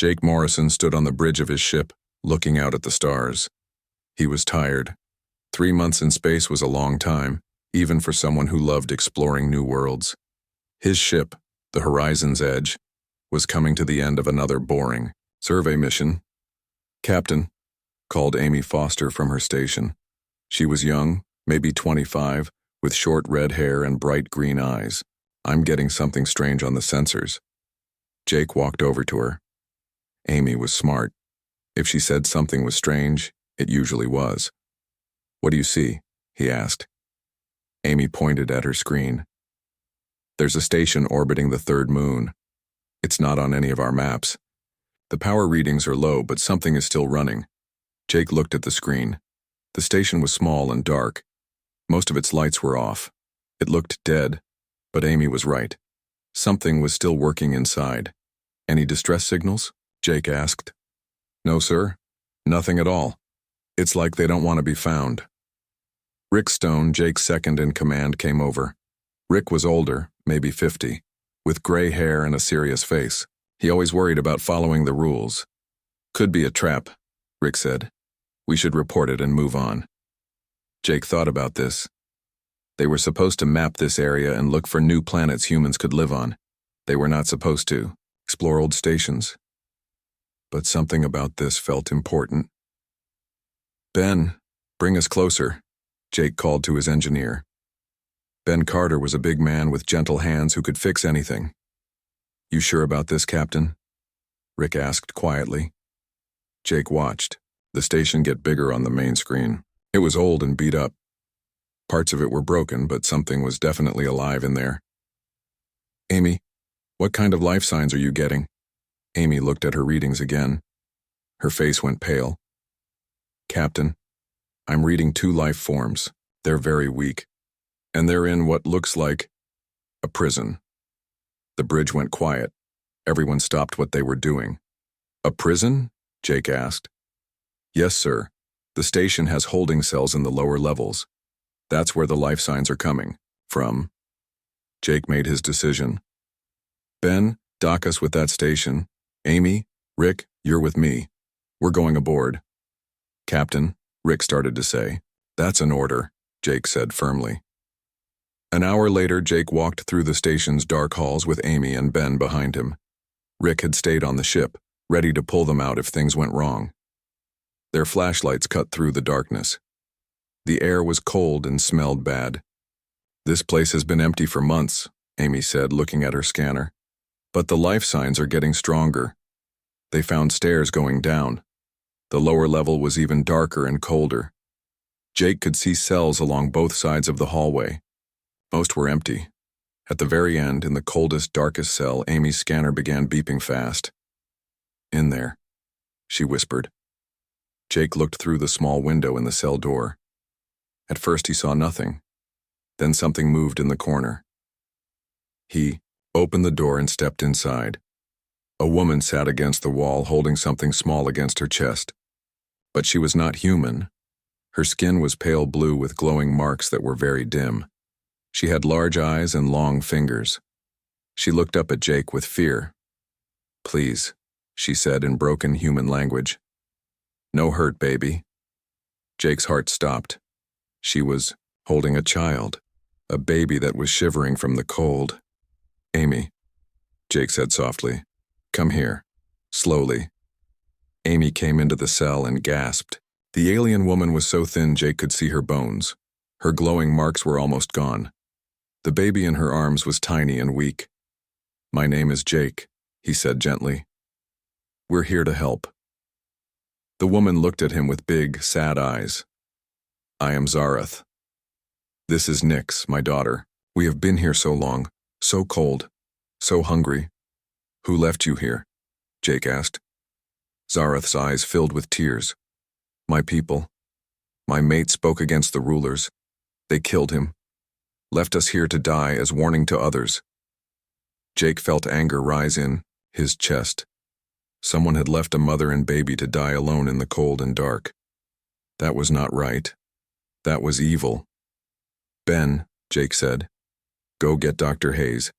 Jake Morrison stood on the bridge of his ship, looking out at the stars. He was tired. 3 months in space was a long time, even for someone who loved exploring new worlds. His ship, the Horizon's Edge, was coming to the end of another boring survey mission. "Captain," called Amy Foster from her station. She was young, maybe 25, with short red hair and bright green eyes. "I'm getting something strange on the sensors." Jake walked over to her. Amy was smart. If she said something was strange, it usually was. "What do you see?" he asked. Amy pointed at her screen. "There's a station orbiting the third moon. It's not on any of our maps. The power readings are low, but something is still running." Jake looked at the screen. The station was small and dark. Most of its lights were off. It looked dead, but Amy was right. Something was still working inside. "Any distress signals?" Jake asked. "No, sir. Nothing at all. It's like they don't want to be found." Rick Stone, Jake's second in command, came over. Rick was older, maybe 50, with gray hair and a serious face. He always worried about following the rules. "Could be a trap," Rick said. "We should report it and move on." Jake thought about this. They were supposed to map this area and look for new planets humans could live on. They were not supposed to explore old stations. But something about this felt important. "Ben, bring us closer," Jake called to his engineer. Ben Carter was a big man with gentle hands who could fix anything. "You sure about this, Captain?" Rick asked quietly. Jake watched the station get bigger on the main screen. It was old and beat up. Parts of it were broken, but something was definitely alive in there. "Amy, what kind of life signs are you getting?" Amy looked at her readings again. Her face went pale. "Captain, I'm reading 2 life forms. They're very weak. And they're in what looks like a prison." The bridge went quiet. Everyone stopped what they were doing. "A prison?" Jake asked. "Yes, sir. The station has holding cells in the lower levels. That's where the life signs are coming from." Jake made his decision. "Ben, dock us with that station. Amy, Rick, you're with me. We're going aboard." "Captain," Rick started to say. "That's an order," Jake said firmly. An hour later, Jake walked through the station's dark halls with Amy and Ben behind him. Rick had stayed on the ship, ready to pull them out if things went wrong. Their flashlights cut through the darkness. The air was cold and smelled bad. "This place has been empty for months," Amy said, looking at her scanner. "But the life signs are getting stronger." They found stairs going down. The lower level was even darker and colder. Jake could see cells along both sides of the hallway. Most were empty. At the very end, in the coldest, darkest cell, Amy's scanner began beeping fast. "In there," she whispered. Jake looked through the small window in the cell door. At first he saw nothing. Then something moved in the corner. He opened the door and stepped inside. A woman sat against the wall holding something small against her chest. But she was not human. Her skin was pale blue with glowing marks that were very dim. She had large eyes and long fingers. She looked up at Jake with fear. "Please," she said in broken human language. "No hurt, baby." Jake's heart stopped. She was holding a child, a baby that was shivering from the cold. "Amy," Jake said softly. "Come here." Slowly. Amy came into the cell and gasped. The alien woman was so thin Jake could see her bones. Her glowing marks were almost gone. The baby in her arms was tiny and weak. "My name is Jake," he said gently. "We're here to help." The woman looked at him with big, sad eyes. "I am Zareth. This is Nyx, my daughter. We have been here so long, so cold, so hungry." "Who left you here?" Jake asked. Zareth's eyes filled with tears. "My people. My mate spoke against the rulers. They killed him. Left us here to die as warning to others." Jake felt anger rise in his chest. Someone had left a mother and baby to die alone in the cold and dark. That was not right. That was evil. "Ben," Jake said, "go get Dr. Hayes.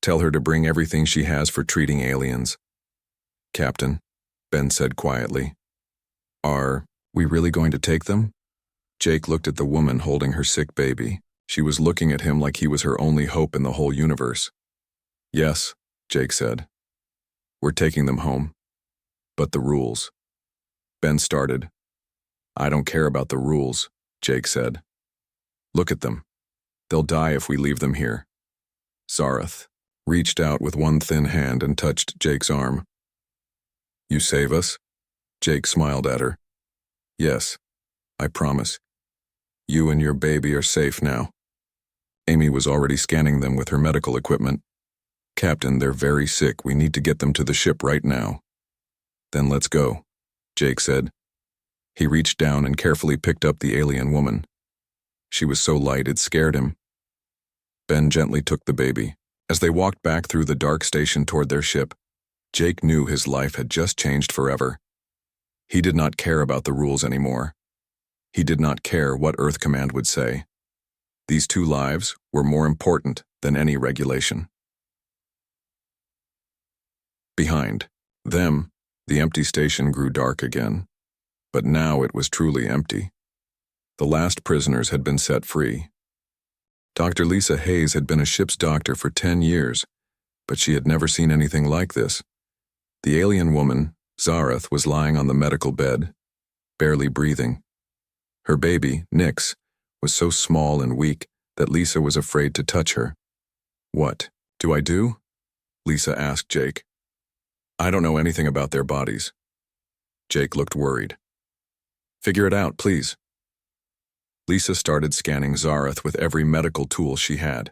Tell her to bring everything she has for treating aliens." Captain, Ben said quietly. Are we really going to take them? Jake looked at the woman holding her sick baby. She was looking at him like he was her only hope in the whole universe. Yes, Jake said. We're taking them home. But the rules. Ben started. I don't care about the rules, Jake said. Look at them. They'll die if we leave them here. Zareth reached out with one thin hand and touched Jake's arm. You save us? Jake smiled at her. Yes, I promise. You and your baby are safe now. Amy was already scanning them with her medical equipment. Captain, they're very sick. We need to get them to the ship right now. Then let's go, Jake said. He reached down and carefully picked up the alien woman. She was so light it scared him. Ben gently took the baby. As they walked back through the dark station toward their ship, Jake knew his life had just changed forever. He did not care about the rules anymore. He did not care what Earth Command would say. These two lives were more important than any regulation. Behind them, the empty station grew dark again. But now it was truly empty. The last prisoners had been set free. Dr. Lisa Hayes had been a ship's doctor for 10 years, but she had never seen anything like this. The alien woman, Zareth, was lying on the medical bed, barely breathing. Her baby, Nyx, was so small and weak that Lisa was afraid to touch her. What do I do? Lisa asked Jake. I don't know anything about their bodies. Jake looked worried. Figure it out, please. Lisa started scanning Zareth with every medical tool she had.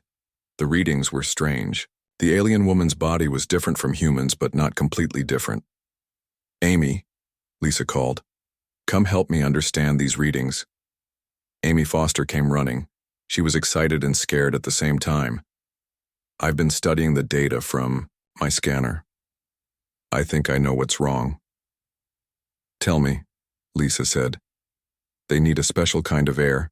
The readings were strange. The alien woman's body was different from humans, but not completely different. Amy, Lisa called. Come help me understand these readings. Amy Foster came running. She was excited and scared at the same time. I've been studying the data from my scanner. I think I know what's wrong. Tell me, Lisa said. They need a special kind of air.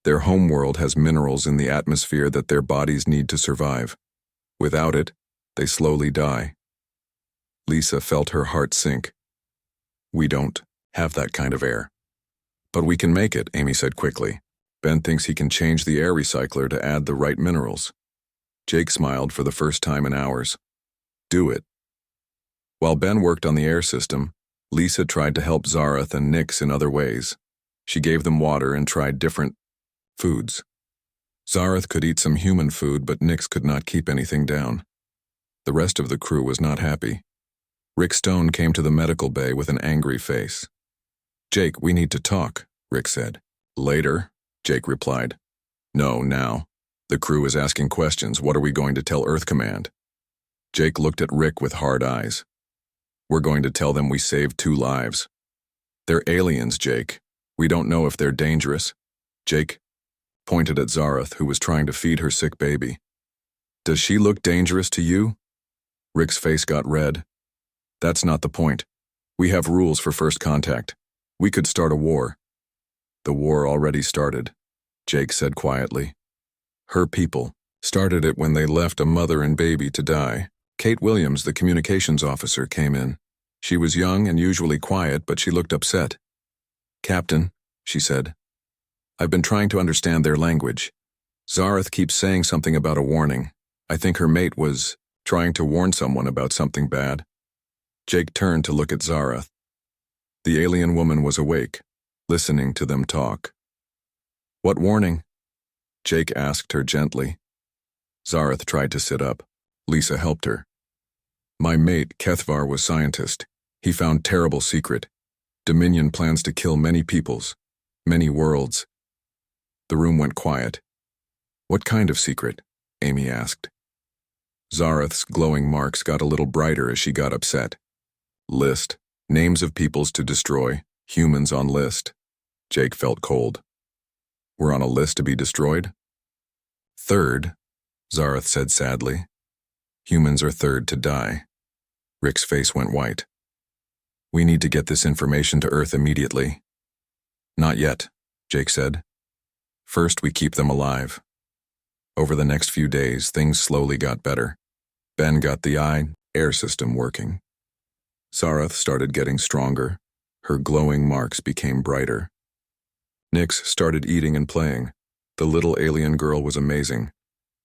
Their homeworld has minerals in the atmosphere that their bodies need to survive. Without it, they slowly die. Lisa felt her heart sink. We don't have that kind of air. But we can make it, Amy said quickly. Ben thinks he can change the air recycler to add the right minerals. Jake smiled for the first time in hours. Do it. While Ben worked on the air system, Lisa tried to help Zareth and Nyx in other ways. She gave them water and tried different foods. Zareth could eat some human food, but Nyx could not keep anything down. The rest of the crew was not happy. Rick Stone came to the medical bay with an angry face. Jake, we need to talk, Rick said. Later, Jake replied. No, now. The crew is asking questions. What are we going to tell Earth Command? Jake looked at Rick with hard eyes. We're going to tell them we saved 2 lives. They're aliens, Jake. We don't know if they're dangerous. Jake pointed at Zareth, who was trying to feed her sick baby. Does she look dangerous to you? Rick's face got red. That's not the point. We have rules for first contact. We could start a war. The war already started, Jake said quietly. Her people started it when they left a mother and baby to die. Kate Williams, the communications officer, came in. She was young and usually quiet, but she looked upset. Captain, she said, I've been trying to understand their language. Zareth keeps saying something about a warning. I think her mate was trying to warn someone about something bad. Jake turned to look at Zareth. The alien woman was awake, listening to them talk. What warning? Jake asked her gently. Zareth tried to sit up. Lisa helped her. My mate, Kethvar, was scientist. He found terrible secret. Dominion plans to kill many peoples, many worlds. The room went quiet. What kind of secret? Amy asked. Zareth's glowing marks got a little brighter as she got upset. List. Names of peoples to destroy. Humans on list. Jake felt cold. We're on a list to be destroyed? Third, Zareth said sadly. Humans are third to die. Rick's face went white. We need to get this information to Earth immediately. Not yet, Jake said. First, we keep them alive. Over the next few days, things slowly got better. Ben got the air system working. Zareth started getting stronger. Her glowing marks became brighter. Nyx started eating and playing. The little alien girl was amazing.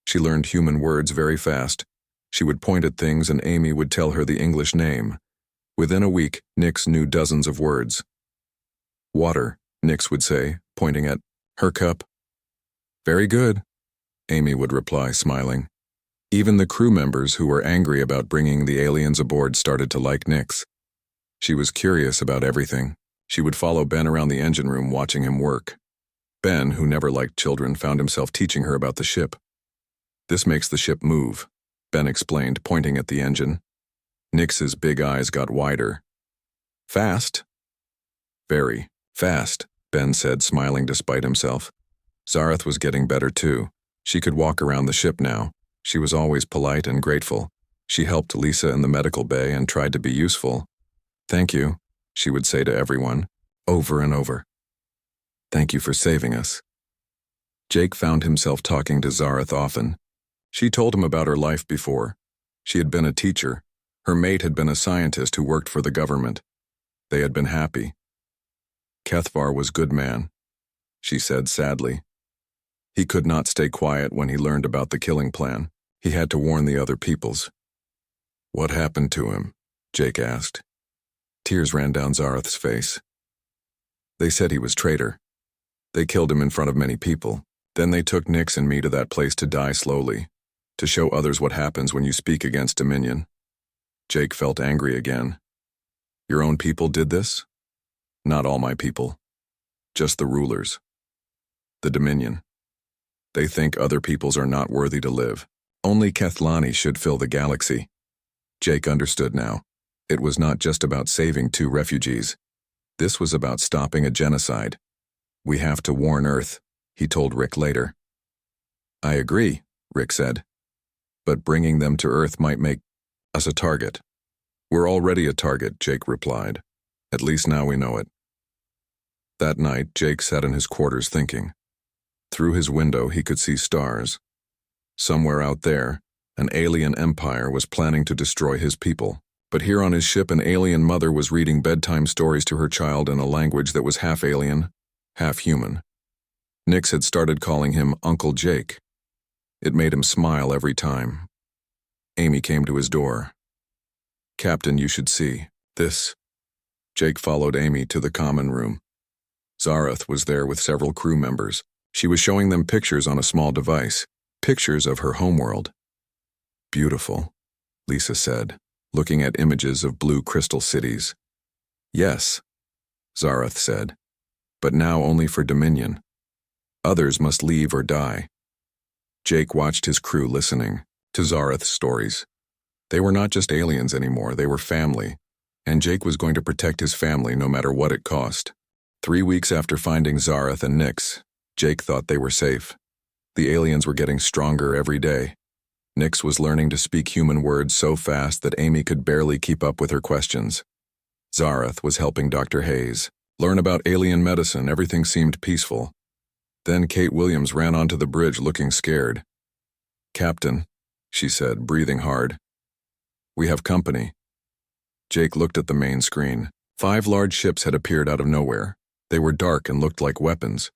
She learned human words very fast. She would point at things and Amy would tell her the English name. Within a week, Nyx knew dozens of words. Water, Nyx would say, pointing at her cup. Very good, Amy would reply, smiling. Even the crew members who were angry about bringing the aliens aboard started to like Nyx. She was curious about everything. She would follow Ben around the engine room watching him work. Ben, who never liked children, found himself teaching her about the ship. This makes the ship move, Ben explained, pointing at the engine. Nyx's big eyes got wider. Fast? Very fast, Ben said, smiling despite himself. Zareth was getting better too. She could walk around the ship now. She was always polite and grateful. She helped Lisa in the medical bay and tried to be useful. Thank you, she would say to everyone, over and over. Thank you for saving us. Jake found himself talking to Zareth often. She told him about her life before. She had been a teacher. Her mate had been a scientist who worked for the government. They had been happy. Kethvar was good man, she said sadly. He could not stay quiet when he learned about the killing plan. He had to warn the other peoples. What happened to him? Jake asked. Tears ran down Zareth's face. They said he was traitor. They killed him in front of many people. Then they took Nyx and me to that place to die slowly, to show others what happens when you speak against Dominion. Jake felt angry again. Your own people did this? Not all my people. Just the rulers. The Dominion. They think other peoples are not worthy to live. Only Kethlani should fill the galaxy. Jake understood now. It was not just about saving 2 refugees. This was about stopping a genocide. We have to warn Earth, he told Rick later. I agree, Rick said. But bringing them to Earth might make us a target. We're already a target, Jake replied. At least now we know it. That night, Jake sat in his quarters thinking. Through his window, he could see stars. Somewhere out there, an alien empire was planning to destroy his people. But here on his ship, an alien mother was reading bedtime stories to her child in a language that was half alien, half human. Nyx had started calling him Uncle Jake. It made him smile every time. Amy came to his door. Captain, you should see this. Jake followed Amy to the common room. Zareth was there with several crew members. She was showing them pictures on a small device, pictures of her homeworld. Beautiful, Lisa said, looking at images of blue crystal cities. Yes, Zareth said, but now only for Dominion. Others must leave or die. Jake watched his crew listening to Zareth's stories. They were not just aliens anymore, they were family, and Jake was going to protect his family no matter what it cost. 3 weeks after finding Zareth and Nyx, Jake thought they were safe. The aliens were getting stronger every day. Nyx was learning to speak human words so fast that Amy could barely keep up with her questions. Zareth was helping Dr. Hayes learn about alien medicine. Everything seemed peaceful. Then Kate Williams ran onto the bridge looking scared. Captain, she said, breathing hard. We have company. Jake looked at the main screen. 5 large ships had appeared out of nowhere. They were dark and looked like weapons.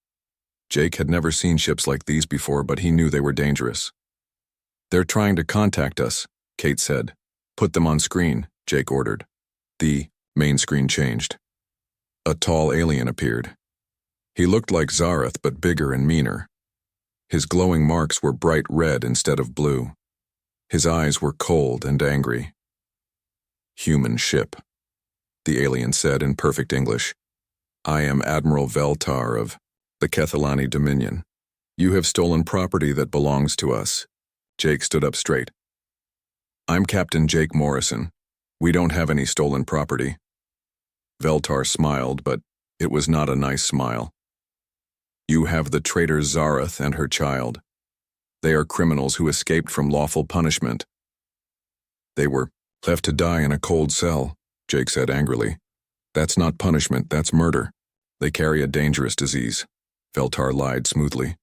Jake had never seen ships like these before, but he knew they were dangerous. They're trying to contact us, Kate said. Put them on screen, Jake ordered. The main screen changed. A tall alien appeared. He looked like Zareth, but bigger and meaner. His glowing marks were bright red instead of blue. His eyes were cold and angry. Human ship, the alien said in perfect English. I am Admiral Veltar of the Kethlani Dominion. You have stolen property that belongs to us. Jake stood up straight. I'm Captain Jake Morrison. We don't have any stolen property. Veltar smiled, but it was not a nice smile. You have the traitor Zareth and her child. They are criminals who escaped from lawful punishment. They were left to die in a cold cell, Jake said angrily. That's not punishment, that's murder. They carry a dangerous disease. Veltar lied smoothly.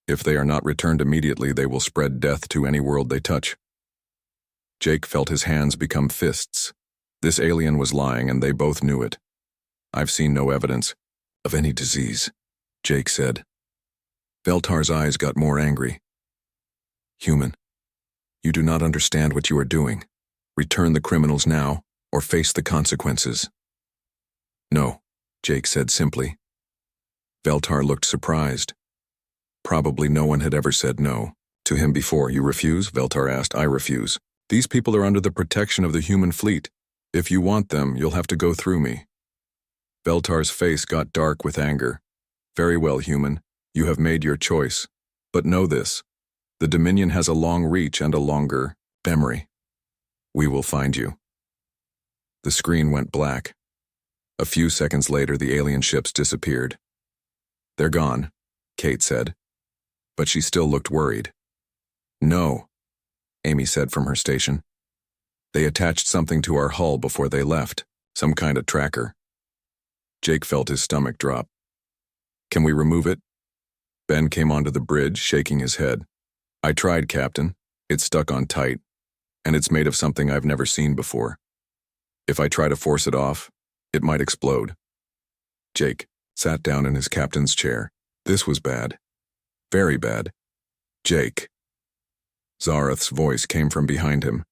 If they are not returned immediately, they will spread death to any world they touch. Jake felt his hands become fists. This alien was lying, and they both knew it. I've seen no evidence of any disease, Jake said. Veltar's eyes got more angry. Human, you do not understand what you are doing. Return the criminals now, or face the consequences. No, Jake said simply. Veltar looked surprised. Probably no one had ever said no to him before. You refuse? Veltar asked. I refuse. These people are under the protection of the human fleet. If you want them, you'll have to go through me. Veltar's face got dark with anger. Very well, human. You have made your choice. But know this. The Dominion has a long reach and a longer memory. We will find you. The screen went black. A few seconds later, the alien ships disappeared. They're gone, Kate said. But she still looked worried. No, Amy said from her station. They attached something to our hull before they left, some kind of tracker. Jake felt his stomach drop. Can we remove it? Ben came onto the bridge, shaking his head. I tried, Captain. It's stuck on tight, and it's made of something I've never seen before. If I try to force it off, it might explode. Jake sat down in his captain's chair. This was bad. Very bad. Jake. Zareth's voice came from behind him.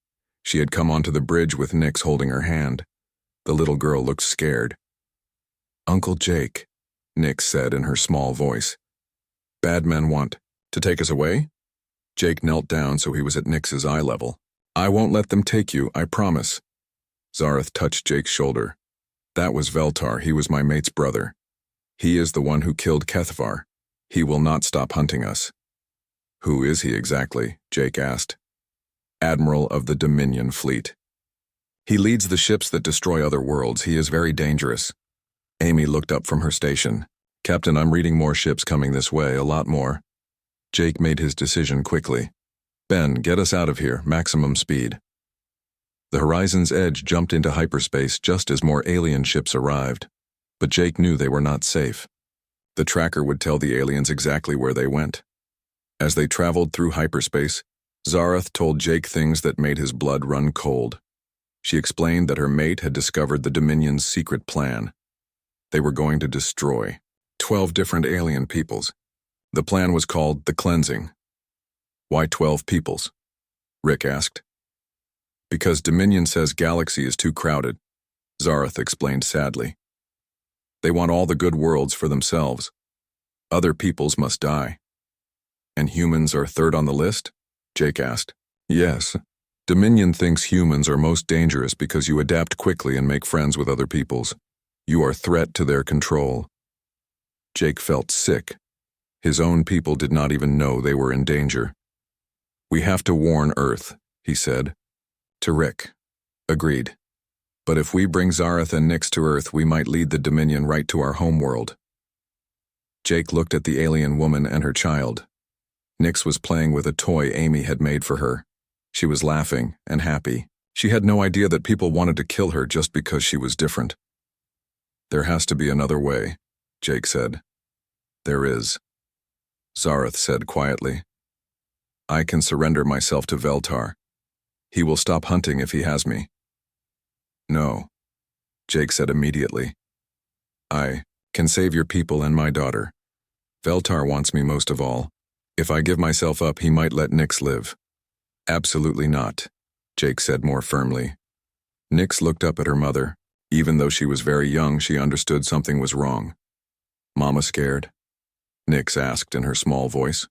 She had come onto the bridge with Nyx holding her hand. The little girl looked scared. Uncle Jake, Nyx said in her small voice. Bad men want to take us away? Jake knelt down so he was at Nyx's eye level. I won't let them take you, I promise. Zareth touched Jake's shoulder. That was Veltar. He was my mate's brother. He is the one who killed Kethvar. He will not stop hunting us. Who is he exactly? Jake asked. Admiral of the Dominion fleet. He leads the ships that destroy other worlds. He is very dangerous. Amy looked up from her station. Captain, I'm reading more ships coming this way, a lot more. Jake made his decision quickly. Ben, get us out of here, maximum speed. The Horizon's Edge jumped into hyperspace just as more alien ships arrived. But Jake knew they were not safe. The tracker would tell the aliens exactly where they went. As they traveled through hyperspace, Zareth told Jake things that made his blood run cold. She explained that her mate had discovered the Dominion's secret plan. They were going to destroy 12 different alien peoples. The plan was called the Cleansing. Why 12 peoples? Rick asked. Because Dominion says Galaxy is too crowded, Zareth explained sadly. They want all the good worlds for themselves. Other peoples must die. And humans are third on the list? Jake asked. Yes. Dominion thinks humans are most dangerous because you adapt quickly and make friends with other peoples. You are a threat to their control. Jake felt sick. His own people did not even know they were in danger. We have to warn Earth, he said. To Rick. Agreed. But if we bring Zareth and Nyx to Earth, we might lead the Dominion right to our homeworld. Jake looked at the alien woman and her child. Nyx was playing with a toy Amy had made for her. She was laughing and happy. She had no idea that people wanted to kill her just because she was different. There has to be another way, Jake said. There is. Zareth said quietly. I can surrender myself to Veltar. He will stop hunting if he has me. No, Jake said immediately. I can save your people and my daughter. Veltar wants me most of all. If I give myself up, he might let Nyx live. Absolutely not, Jake said more firmly. Nyx looked up at her mother. Even though she was very young, she understood something was wrong. Mama scared? Nyx asked in her small voice.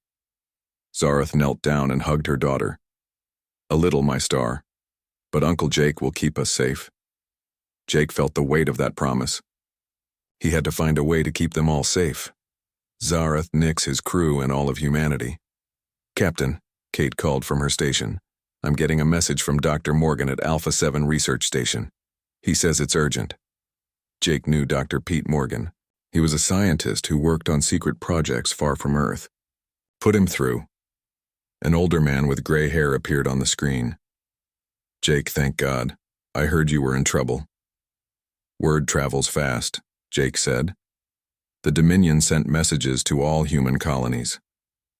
Zareth knelt down and hugged her daughter. A little, my star. But Uncle Jake will keep us safe. Jake felt the weight of that promise. He had to find a way to keep them all safe. Zareth, Nyx, his crew, and all of humanity. Captain, Kate called from her station. I'm getting a message from Dr. Morgan at Alpha 7 Research Station. He says it's urgent. Jake knew Dr. Pete Morgan. He was a scientist who worked on secret projects far from Earth. Put him through. An older man with gray hair appeared on the screen. Jake, thank God. I heard you were in trouble. Word travels fast, Jake said. The Dominion sent messages to all human colonies.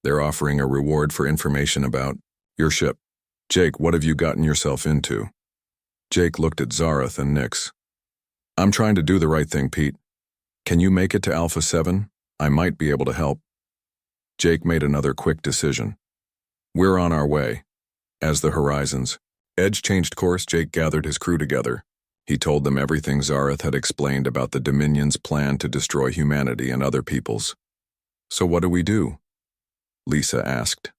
They're offering a reward for information about your ship. Jake, what have you gotten yourself into? Jake looked at Zareth and Nyx. I'm trying to do the right thing, Pete. Can you make it to Alpha 7? I might be able to help. Jake made another quick decision. We're on our way. As the horizons edge changed course, Jake gathered his crew together. He told them everything Zareth had explained about the Dominion's plan to destroy humanity and other peoples. So what do we do? Lisa asked.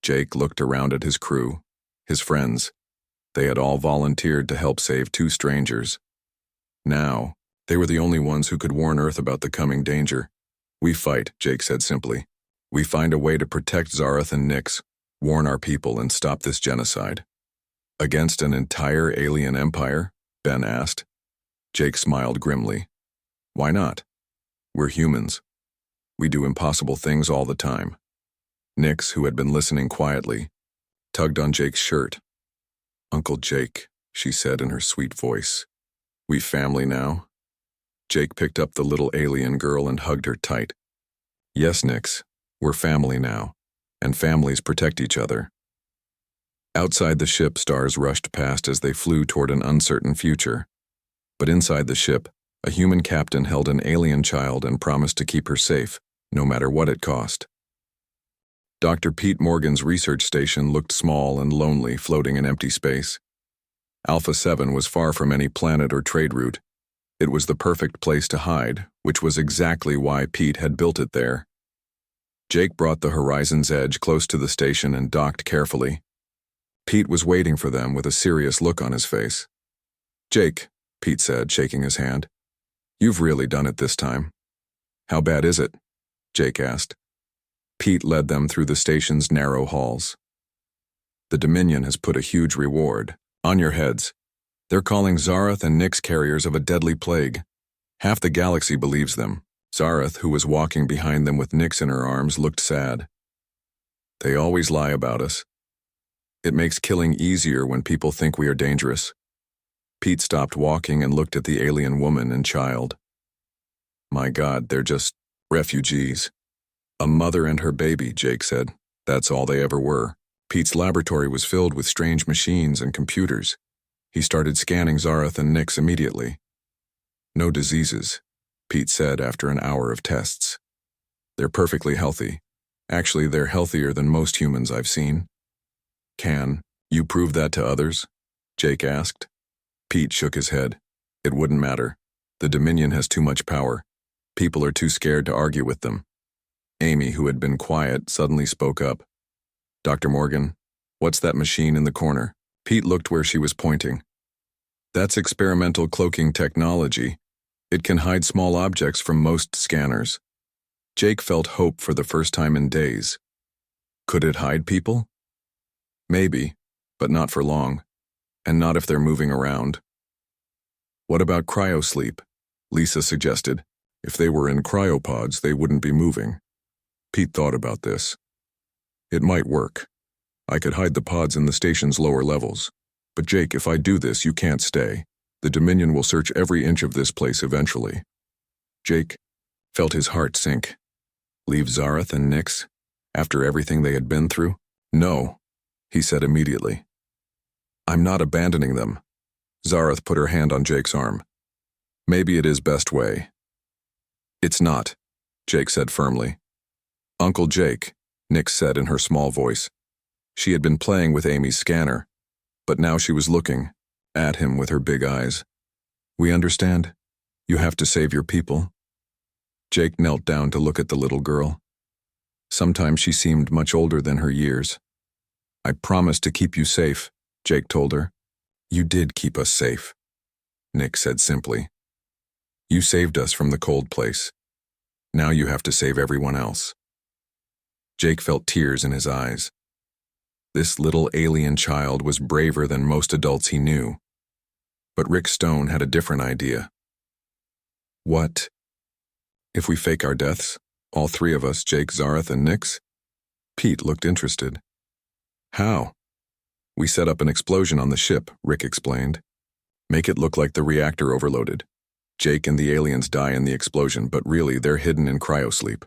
Jake looked around at his crew, his friends. They had all volunteered to help save two strangers. Now, they were the only ones who could warn Earth about the coming danger. We fight, Jake said simply. We find a way to protect Zareth and Nyx, warn our people, and stop this genocide. Against an entire alien empire? Ben asked. Jake smiled grimly. Why not? We're humans. We do impossible things all the time. Nyx, who had been listening quietly, tugged on Jake's shirt. Uncle Jake, she said in her sweet voice. We family now? Jake picked up the little alien girl and hugged her tight. Yes, Nyx, we're family now, and families protect each other. Outside the ship, stars rushed past as they flew toward an uncertain future. But inside the ship, a human captain held an alien child and promised to keep her safe, no matter what it cost. Dr. Pete Morgan's research station looked small and lonely, floating in empty space. Alpha 7 was far from any planet or trade route. It was the perfect place to hide, which was exactly why Pete had built it there. Jake brought the Horizon's Edge close to the station and docked carefully. Pete was waiting for them with a serious look on his face. Jake, Pete said, shaking his hand. You've really done it this time. How bad is it? Jake asked. Pete led them through the station's narrow halls. The Dominion has put a huge reward on your heads. They're calling Zareth and Nyx carriers of a deadly plague. Half the galaxy believes them. Zareth, who was walking behind them with Nyx in her arms, looked sad. They always lie about us. It makes killing easier when people think we are dangerous. Pete stopped walking and looked at the alien woman and child. My God, they're just refugees. A mother and her baby, Jake said. That's all they ever were. Pete's laboratory was filled with strange machines and computers. He started scanning Zareth and Nyx immediately. No diseases, Pete said after an hour of tests. They're perfectly healthy. Actually, they're healthier than most humans I've seen. Can you prove that to others? Jake asked. Pete shook his head. It wouldn't matter. The Dominion has too much power. People are too scared to argue with them. Amy, who had been quiet, suddenly spoke up. Dr. Morgan, what's that machine in the corner? Pete looked where she was pointing. That's experimental cloaking technology. It can hide small objects from most scanners. Jake felt hope for the first time in days. Could it hide people? Maybe, but not for long, and not if they're moving around. What about cryosleep? Lisa suggested. If they were in cryopods, they wouldn't be moving. Pete thought about this. It might work. I could hide the pods in the station's lower levels. But Jake, if I do this, you can't stay. The Dominion will search every inch of this place eventually. Jake felt his heart sink. Leave Zareth and Nyx? After everything they had been through? No, he said immediately. I'm not abandoning them. Zareth put her hand on Jake's arm. Maybe it is best way. It's not, Jake said firmly. Uncle Jake, Nyx said in her small voice. She had been playing with Amy's scanner, but now she was looking at him with her big eyes. We understand. You have to save your people. Jake knelt down to look at the little girl. Sometimes she seemed much older than her years. I promised to keep you safe, Jake told her. You did keep us safe, Nyx said simply. You saved us from the cold place. Now you have to save everyone else. Jake felt tears in his eyes. This little alien child was braver than most adults he knew. But Rick Stone had a different idea. What if we fake our deaths? All three of us, Jake, Zareth, and Nyx? Pete looked interested. How? We set up an explosion on the ship, Rick explained. Make it look like the reactor overloaded. Jake and the aliens die in the explosion, but really they're hidden in cryosleep.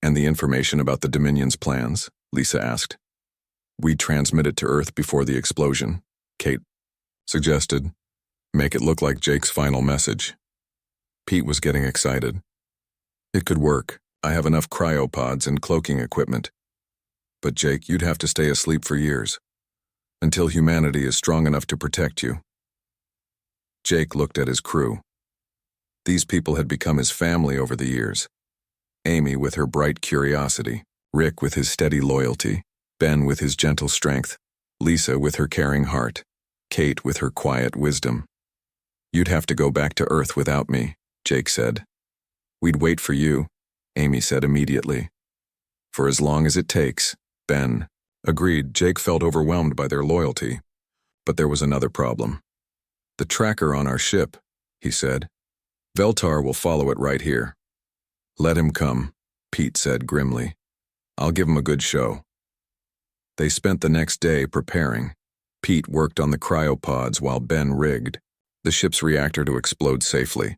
And the information about the Dominion's plans? Lisa asked. We transmit it to Earth before the explosion, Kate suggested. Make it look like Jake's final message. Pete was getting excited. It could work. I have enough cryopods and cloaking equipment. But Jake, you'd have to stay asleep for years, until humanity is strong enough to protect you. Jake looked at his crew. These people had become his family over the years. Amy with her bright curiosity, Rick with his steady loyalty, Ben with his gentle strength, Lisa with her caring heart, Kate with her quiet wisdom. You'd have to go back to Earth without me, Jake said. We'd wait for you, Amy said immediately. For as long as it takes, Ben agreed. Jake felt overwhelmed by their loyalty. But there was another problem. The tracker on our ship, he said. Veltar will follow it right here. Let him come, Pete said grimly. I'll give him a good show. They spent the next day preparing. Pete worked on the cryopods while Ben rigged the ship's reactor to explode safely.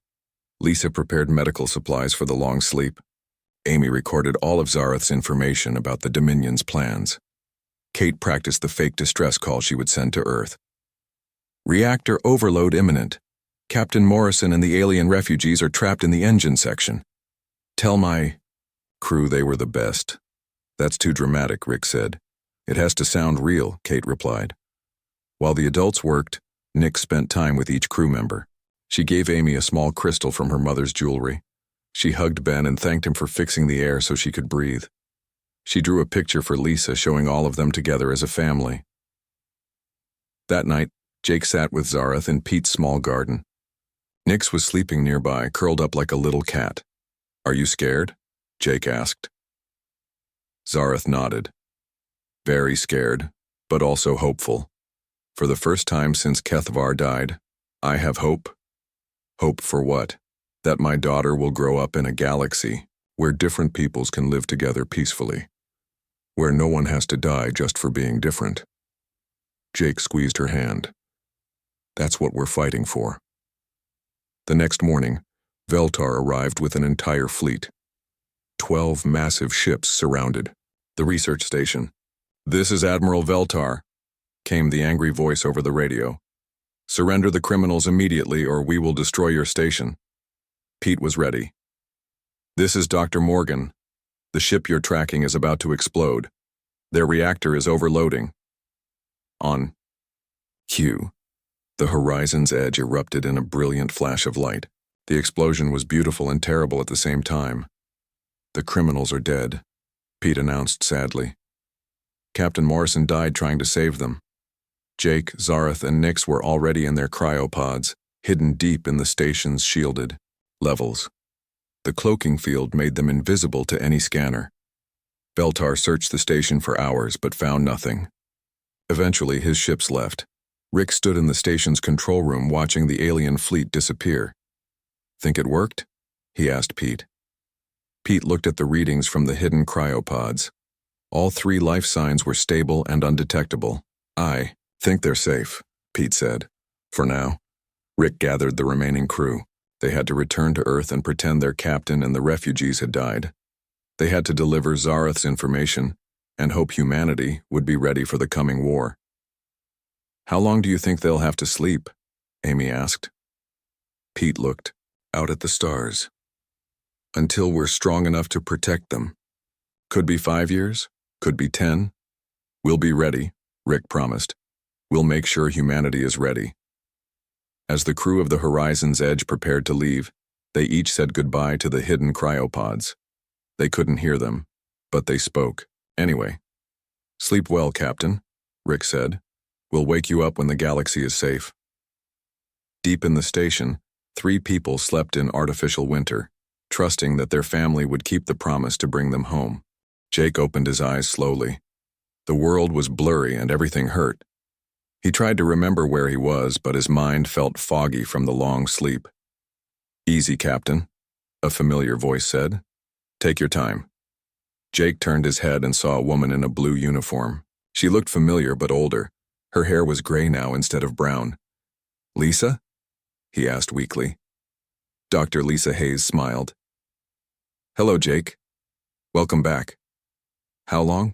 Lisa prepared medical supplies for the long sleep. Amy recorded all of Zareth's information about the Dominion's plans. Kate practiced the fake distress call she would send to Earth. Reactor overload imminent. Captain Morrison and the alien refugees are trapped in the engine section. Tell my crew they were the best. That's too dramatic, Rick said. It has to sound real, Kate replied. While the adults worked, Nick spent time with each crew member. She gave Amy a small crystal from her mother's jewelry. She hugged Ben and thanked him for fixing the air so she could breathe. She drew a picture for Lisa showing all of them together as a family. That night, Jake sat with Zareth in Pete's small garden. Nix was sleeping nearby, curled up like a little cat. Are you scared? Jake asked. Zareth nodded. Very scared, but also hopeful. For the first time since Kethvar died, I have hope. Hope for what? That my daughter will grow up in a galaxy where different peoples can live together peacefully, where no one has to die just for being different. Jake squeezed her hand. That's what we're fighting for. The next morning, Veltar arrived with an entire fleet. 12 massive ships surrounded the research station. This is Admiral Veltar, came the angry voice over the radio. Surrender the criminals immediately or we will destroy your station. Pete was ready. This is Dr. Morgan. The ship you're tracking is about to explode. Their reactor is overloading. On cue, the horizon's edge erupted in a brilliant flash of light. The explosion was beautiful and terrible at the same time. The criminals are dead, Pete announced sadly. Captain Morrison died trying to save them. Jake, Zareth, and Nix were already in their cryopods, hidden deep in the station's shielded levels. The cloaking field made them invisible to any scanner. Veltar searched the station for hours but found nothing. Eventually, his ships left. Rick stood in the station's control room watching the alien fleet disappear. Think it worked? He asked Pete. Pete looked at the readings from the hidden cryopods. All 3 life signs were stable and undetectable. I think they're safe, Pete said. For now. Rick gathered the remaining crew. They had to return to Earth and pretend their captain and the refugees had died. They had to deliver Zareth's information and hope humanity would be ready for the coming war. How long do you think they'll have to sleep? Amy asked. Pete looked out at the stars. Until we're strong enough to protect them. Could be 5 years, could be 10. We'll be ready, Rick promised. We'll make sure humanity is ready. As the crew of the Horizon's Edge prepared to leave, they each said goodbye to the hidden cryopods. They couldn't hear them, but they spoke. Anyway. Sleep well, Captain, Rick said. We'll wake you up when the galaxy is safe. Deep in the station, 3 people slept in artificial winter, trusting that their family would keep the promise to bring them home. Jake opened his eyes slowly. The world was blurry and everything hurt. He tried to remember where he was, but his mind felt foggy from the long sleep. Easy, Captain, a familiar voice said. Take your time. Jake turned his head and saw a woman in a blue uniform. She looked familiar but older. Her hair was gray now instead of brown. Lisa? He asked weakly. Dr. Lisa Hayes smiled. Hello, Jake. Welcome back. How long?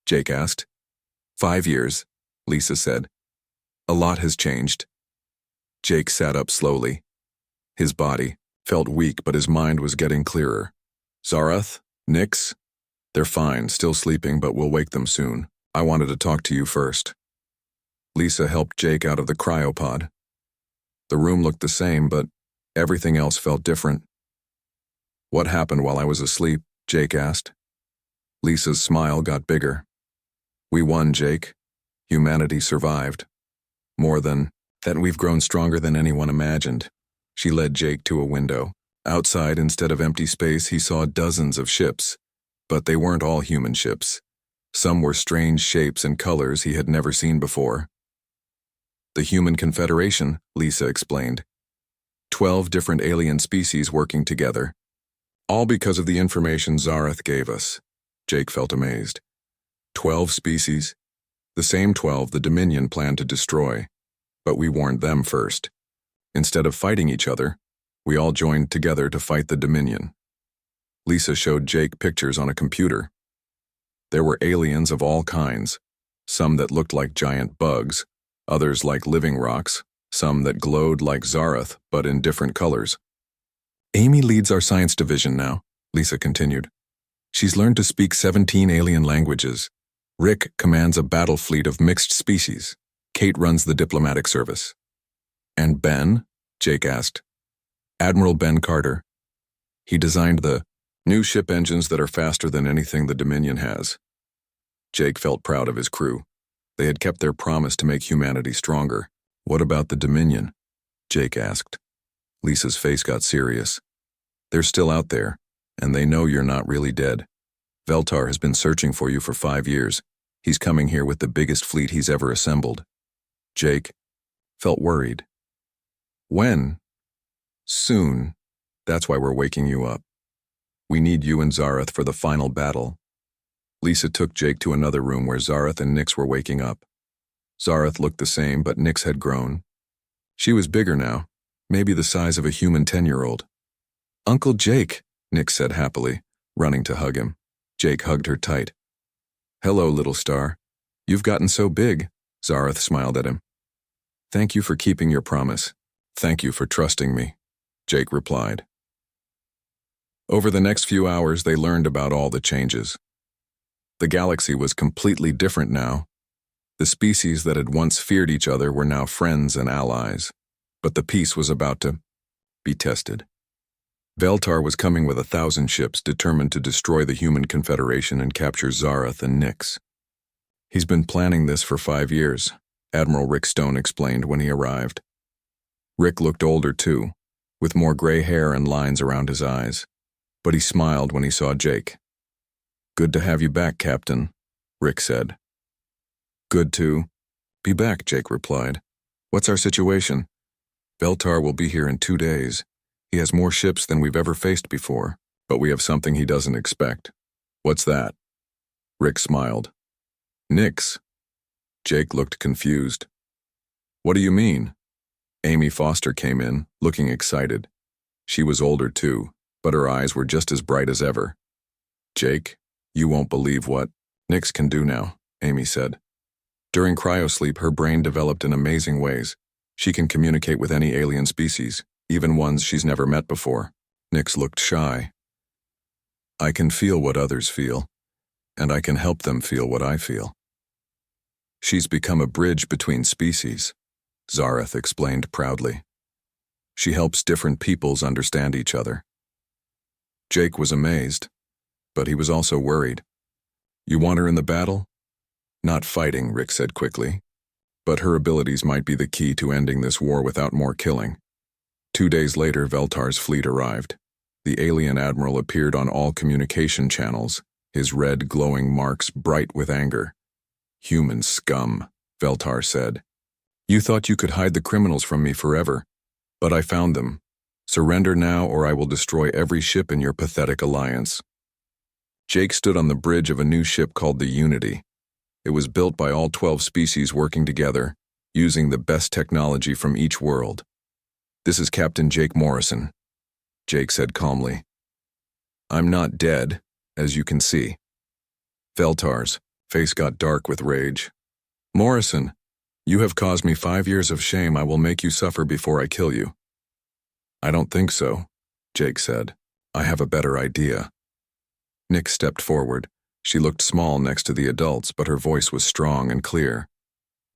Jake asked. 5 years, Lisa said. A lot has changed. Jake sat up slowly. His body felt weak, but his mind was getting clearer. Zarath? Nyx? They're fine, still sleeping, but we'll wake them soon. I wanted to talk to you first. Lisa helped Jake out of the cryopod. The room looked the same, but everything else felt different. What happened while I was asleep? Jake asked. Lisa's smile got bigger. We won, Jake. Humanity survived. More than that, we've grown stronger than anyone imagined. She led Jake to a window. Outside, instead of empty space, he saw dozens of ships. But they weren't all human ships. Some were strange shapes and colors he had never seen before. The Human Confederation, Lisa explained. 12 different alien species working together. All because of the information Zarath gave us. Jake felt amazed. 12 species? The same 12 the Dominion planned to destroy. But we warned them first. Instead of fighting each other, we all joined together to fight the Dominion. Lisa showed Jake pictures on a computer. There were aliens of all kinds, some that looked like giant bugs, others like living rocks, some that glowed like Zarath, but in different colors. Amy leads our science division now, Lisa continued. She's learned to speak 17 alien languages. Rick commands a battle fleet of mixed species. Kate runs the diplomatic service. And Ben? Jake asked. Admiral Ben Carter. He designed the new ship engines that are faster than anything the Dominion has. Jake felt proud of his crew. They had kept their promise to make humanity stronger. What about the Dominion? Jake asked. Lisa's face got serious. They're still out there, and they know you're not really dead. Veltar has been searching for you for 5 years. He's coming here with the biggest fleet he's ever assembled. Jake felt worried. When? Soon. That's why we're waking you up. We need you and Zarath for the final battle. Lisa took Jake to another room where Zarath and Nyx were waking up. Zarath looked the same, but Nyx had grown. She was bigger now, maybe the size of a human 10-year-old. Uncle Jake, Nyx said happily, running to hug him. Jake hugged her tight. Hello, little star. You've gotten so big, Zarath smiled at him. Thank you for keeping your promise. Thank you for trusting me, Jake replied. Over the next few hours, they learned about all the changes. The galaxy was completely different now. The species that had once feared each other were now friends and allies, but the peace was about to be tested. Veltar was coming with 1,000 ships determined to destroy the Human Confederation and capture Zarath and Nyx. He's been planning this for 5 years, Admiral Rick Stone explained when he arrived. Rick looked older too, with more gray hair and lines around his eyes, but he smiled when he saw Jake. Good to have you back, Captain, Rick said. Good to be back, Jake replied. What's our situation? Veltar will be here in 2 days. He has more ships than we've ever faced before, but we have something he doesn't expect. What's that? Rick smiled. Nyx. Jake looked confused. What do you mean? Amy Foster came in, looking excited. She was older too, but her eyes were just as bright as ever. Jake, you won't believe what Nyx can do now, Amy said. During cryosleep, her brain developed in amazing ways. She can communicate with any alien species, even ones she's never met before. Nyx looked shy. I can feel what others feel, and I can help them feel what I feel. She's become a bridge between species, Zarath explained proudly. She helps different peoples understand each other. Jake was amazed, but he was also worried. You want her in the battle? Not fighting, Rick said quickly, but her abilities might be the key to ending this war without more killing. 2 days later, Veltar's fleet arrived. The alien admiral appeared on all communication channels, his red glowing marks bright with anger. Human scum, Veltar said. You thought you could hide the criminals from me forever, but I found them. Surrender now or I will destroy every ship in your pathetic alliance. Jake stood on the bridge of a new ship called the Unity. It was built by all 12 species working together, using the best technology from each world. This is Captain Jake Morrison, Jake said calmly. I'm not dead, as you can see. Veltar's face got dark with rage. Morrison, You have caused me 5 years of shame. I will make you suffer before I kill you. I don't think so, Jake said. I have a better idea. Nyx stepped forward. She looked small next to the adults, but her voice was strong and clear.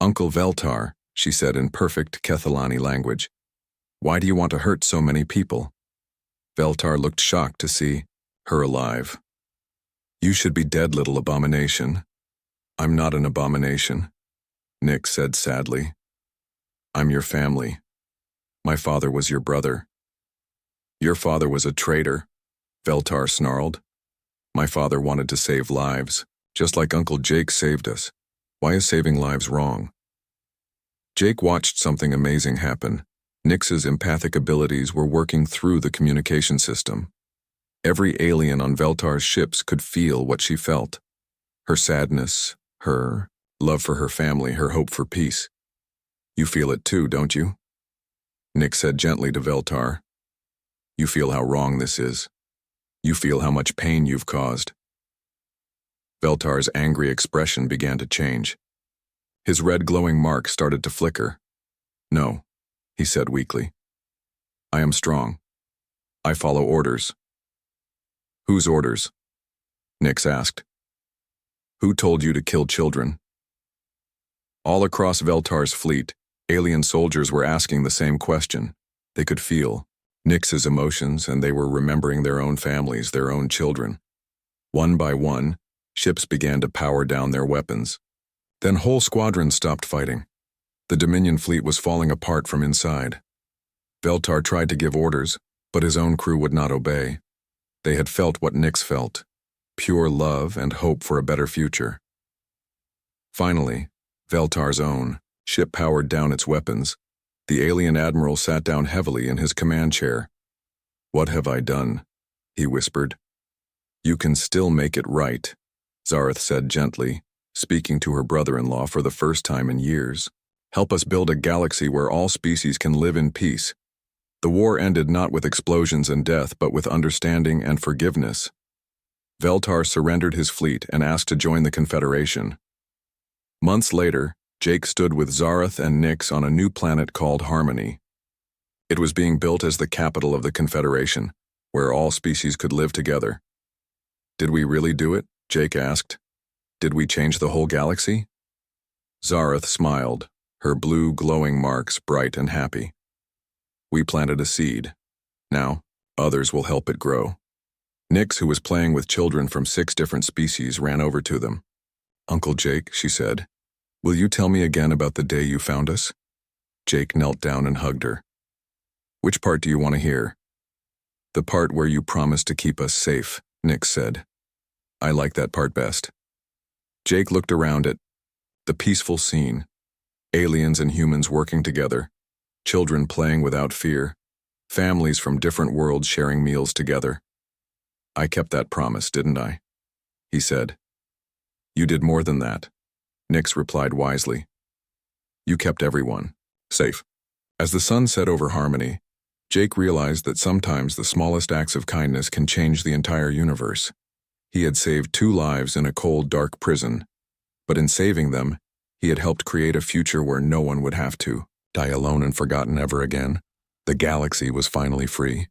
Uncle Veltar, she said in perfect Kethalani language. Why do you want to hurt so many people? Veltar looked shocked to see her alive. You should be dead, little abomination. I'm not an abomination, Nyx said sadly. I'm your family. My father was your brother. Your father was a traitor, Veltar snarled. My father wanted to save lives, just like Uncle Jake saved us. Why is saving lives wrong? Jake watched something amazing happen. Nyx's empathic abilities were working through the communication system. Every alien on Veltar's ships could feel what she felt. Her sadness, her love for her family, her hope for peace. You feel it too, don't you? Nyx said gently to Veltar. You feel how wrong this is. You feel how much pain you've caused. Veltar's angry expression began to change. His red glowing mark started to flicker. No, he said weakly. I am strong. I follow orders. Whose orders? Nyx asked. Who told you to kill children? All across Veltar's fleet, alien soldiers were asking the same question. They could feel Nyx's emotions, and they were remembering their own families, their own children. One by one, ships began to power down their weapons. Then whole squadrons stopped fighting. The Dominion fleet was falling apart from inside. Veltar tried to give orders, but his own crew would not obey. They had felt what Nyx felt, pure love and hope for a better future. Finally, Veltar's own ship powered down its weapons. The alien admiral sat down heavily in his command chair. What have I done? He whispered. You can still make it right, Zareth said gently, speaking to her brother-in-law for the first time in years. Help us build a galaxy where all species can live in peace. The war ended not with explosions and death, but with understanding and forgiveness. Veltar surrendered his fleet and asked to join the Confederation. Months later, Jake stood with Zareth and Nyx on a new planet called Harmony. It was being built as the capital of the Confederation, where all species could live together. Did we really do it? Jake asked. Did we change the whole galaxy? Zareth smiled, her blue glowing marks bright and happy. We planted a seed. Now, others will help it grow. Nyx, who was playing with children from 6 different species, ran over to them. Uncle Jake, she said, will you tell me again about the day you found us? Jake knelt down and hugged her. Which part do you want to hear? The part where you promised to keep us safe, Nyx said. I like that part best. Jake looked around at the peaceful scene. Aliens and humans working together. Children playing without fear. Families from different worlds sharing meals together. I kept that promise, didn't I? He said. You did more than that, Nyx replied wisely. You kept everyone safe. As the sun set over Harmony, Jake realized that sometimes the smallest acts of kindness can change the entire universe. He had saved 2 lives in a cold, dark prison, but in saving them, he had helped create a future where no one would have to die alone and forgotten ever again. The galaxy was finally free.